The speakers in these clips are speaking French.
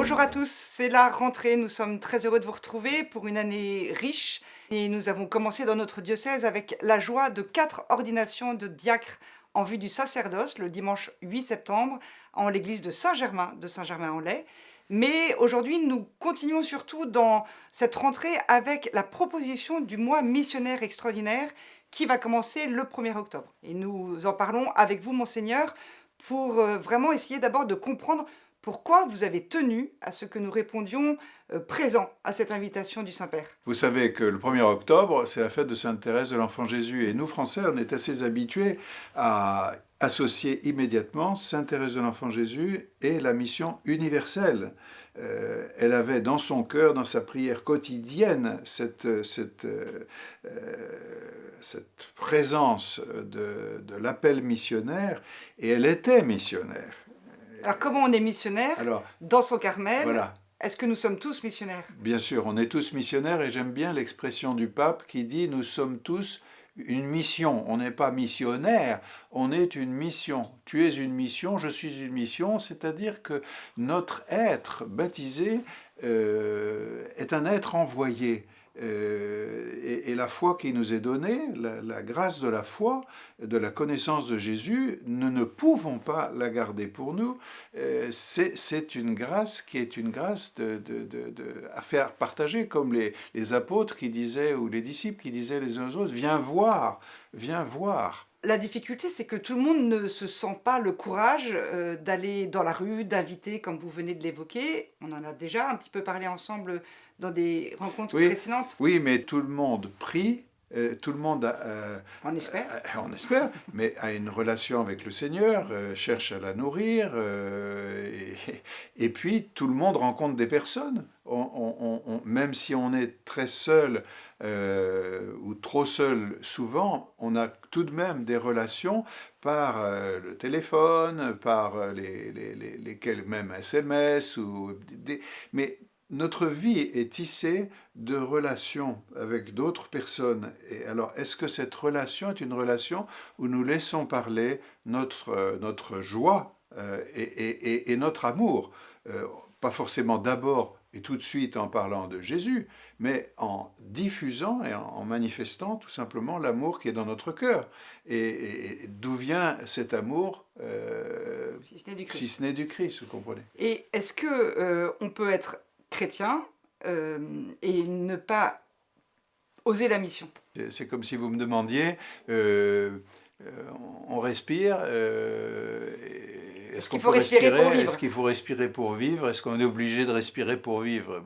Bonjour à tous, c'est la rentrée. Nous sommes très heureux de vous retrouver pour une année riche et nous avons commencé dans notre diocèse avec la joie de 4 ordinations de diacres en vue du sacerdoce le dimanche 8 septembre en l'église de Saint-Germain de Saint-Germain-en-Laye. Mais aujourd'hui, nous continuons surtout dans cette rentrée avec la proposition du mois missionnaire extraordinaire qui va commencer le 1er octobre. Et nous en parlons avec vous, Monseigneur, pour vraiment essayer d'abord de comprendre pourquoi vous avez tenu à ce que nous répondions présents à cette invitation du Saint-Père. Vous savez que le 1er octobre, c'est la fête de Sainte Thérèse de l'Enfant Jésus. Et nous, Français, on est assez habitués à associer immédiatement Sainte Thérèse de l'Enfant Jésus et la mission universelle. Elle avait dans son cœur, dans sa prière quotidienne, cette présence de l'appel missionnaire, et elle était missionnaire. Alors comment on est missionnaire dans son Carmel? Voilà. Est-ce que nous sommes tous missionnaires? Bien sûr, on est tous missionnaires et j'aime bien l'expression du pape qui dit « nous sommes tous une mission ». On n'est pas missionnaire, on est une mission. Tu es une mission, je suis une mission, c'est-à-dire que notre être baptisé est un être envoyé. Et la foi qui nous est donnée, la grâce de la foi, de la connaissance de Jésus, nous ne pouvons pas la garder pour nous. C'est une grâce qui est une grâce à faire partager, comme les apôtres qui disaient, ou les disciples qui disaient les uns aux autres, viens voir, viens voir. La difficulté, c'est que tout le monde ne se sent pas le courage d'aller dans la rue, d'inviter, comme vous venez de l'évoquer. On en a déjà un petit peu parlé ensemble dans des rencontres précédentes. Oui, mais tout le monde prie, tout le monde, on espère, mais a une relation avec le Seigneur, cherche à la nourrir, et puis tout le monde rencontre des personnes. Même si on est très seul ou trop seul souvent, on a tout de même des relations par le téléphone, par même SMS, mais notre vie est tissée de relations avec d'autres personnes. Et alors, est-ce que cette relation est une relation où nous laissons parler notre joie et notre amour? Pas forcément d'abord et tout de suite en parlant de Jésus, mais en diffusant et en manifestant tout simplement l'amour qui est dans notre cœur. Et d'où vient cet amour si ce n'est du Christ, vous comprenez? Et est-ce qu'on peut être chrétien et ne pas oser la mission? C'est comme si vous me demandiez, on respire, est-ce qu'il faut respirer pour vivre? Est-ce qu'il faut respirer pour vivre? Est-ce qu'on est obligé de respirer pour vivre?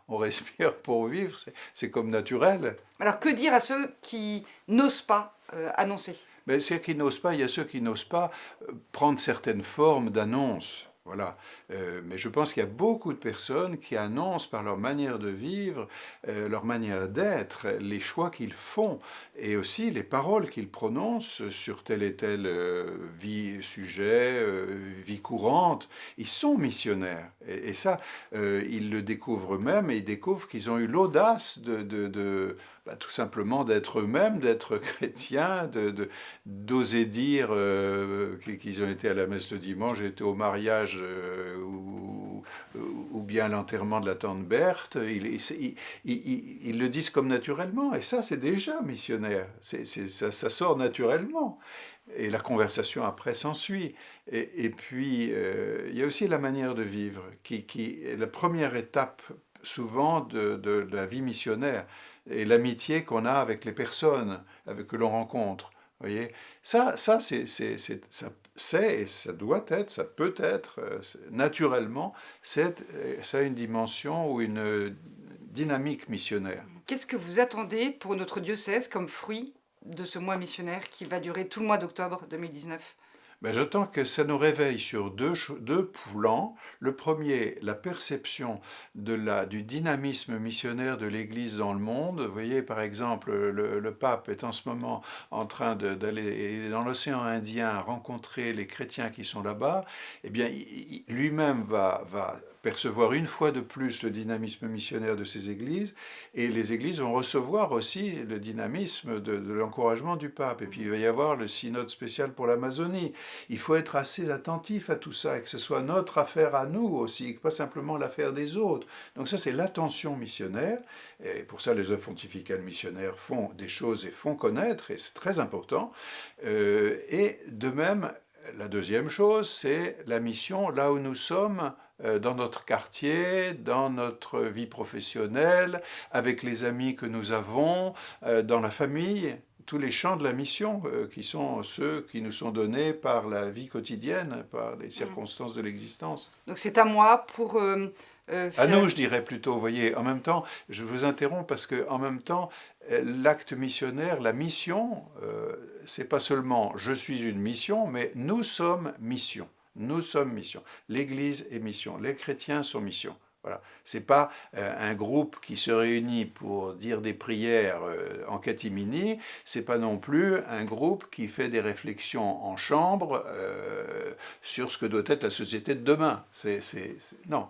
On respire pour vivre, c'est comme naturel. Alors que dire à ceux qui n'osent pas annoncer? Ceux qui n'osent pas, il y a ceux qui n'osent pas prendre certaines formes d'annonce. Voilà. Mais je pense qu'il y a beaucoup de personnes qui annoncent par leur manière de vivre, leur manière d'être, les choix qu'ils font et aussi les paroles qu'ils prononcent sur tel et tel sujet, vie courante. Ils sont missionnaires. Et ça, ils le découvrent eux-mêmes et ils découvrent qu'ils ont eu l'audace tout simplement d'être eux-mêmes, d'être chrétiens, d'oser dire qu'ils ont été à la messe le dimanche, été au mariage ou bien à l'enterrement de la tante Berthe. Ils le disent comme naturellement, et ça c'est déjà missionnaire, ça sort naturellement. Et la conversation après s'ensuit. Et puis, il y a aussi la manière de vivre, qui est la première étape souvent de la vie missionnaire, et l'amitié qu'on a avec les personnes que l'on rencontre. Voyez, ça et ça doit être, ça peut être, naturellement, ça a une dimension ou une dynamique missionnaire. Qu'est-ce que vous attendez pour notre diocèse comme fruit de ce mois missionnaire qui va durer tout le mois d'octobre 2019? J'attends que ça nous réveille sur deux plans. Le premier, la perception du dynamisme missionnaire de l'Église dans le monde. Vous voyez, par exemple, le pape est en ce moment en train d'aller dans l'océan Indien rencontrer les chrétiens qui sont là-bas. Eh bien, lui-même va percevoir une fois de plus le dynamisme missionnaire de ces églises, et les églises vont recevoir aussi le dynamisme de l'encouragement du pape. Et puis il va y avoir le synode spécial pour l'Amazonie. Il faut être assez attentif à tout ça, et que ce soit notre affaire à nous aussi, pas simplement l'affaire des autres. Donc ça, c'est l'attention missionnaire, et pour ça, les œuvres pontificales missionnaires font des choses et font connaître, et c'est très important. Et de même, la deuxième chose, c'est la mission là où nous sommes, dans notre quartier, dans notre vie professionnelle, avec les amis que nous avons, dans la famille, tous les champs de la mission qui sont ceux qui nous sont donnés par la vie quotidienne, par les circonstances de l'existence. Donc c'est à moi pour À faire... nous, je dirais plutôt, vous voyez, en même temps, je vous interromps parce que en même temps, l'acte missionnaire, la mission, c'est pas seulement je suis une mission, mais nous sommes mission. Nous sommes mission. L'Église est mission. Les chrétiens sont mission. Voilà. C'est pas un groupe qui se réunit pour dire des prières en catimini. C'est pas non plus un groupe qui fait des réflexions en chambre sur ce que doit être la société de demain. Non.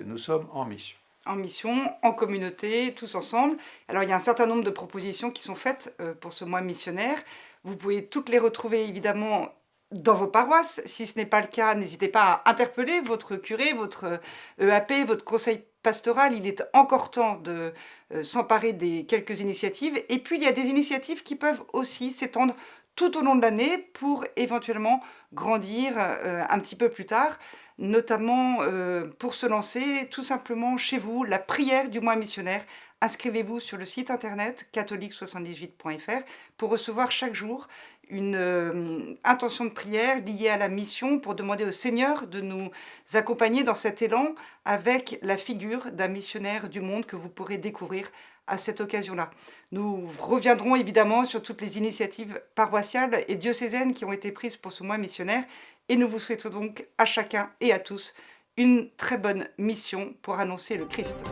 Nous sommes en mission. En mission, en communauté, tous ensemble. Alors, il y a un certain nombre de propositions qui sont faites pour ce mois missionnaire. Vous pouvez toutes les retrouver, évidemment, dans vos paroisses. Si ce n'est pas le cas, n'hésitez pas à interpeller votre curé, votre EAP, votre conseil pastoral. Il est encore temps de s'emparer des quelques initiatives. Et puis, il y a des initiatives qui peuvent aussi s'étendre tout au long de l'année pour éventuellement grandir un petit peu plus tard, notamment pour se lancer tout simplement chez vous, la prière du mois missionnaire. Inscrivez-vous sur le site internet catholique78.fr pour recevoir chaque jour une intention de prière liée à la mission pour demander au Seigneur de nous accompagner dans cet élan avec la figure d'un missionnaire du monde que vous pourrez découvrir à cette occasion-là. Nous reviendrons évidemment sur toutes les initiatives paroissiales et diocésaines qui ont été prises pour ce mois missionnaire et nous vous souhaitons donc à chacun et à tous une très bonne mission pour annoncer le Christ.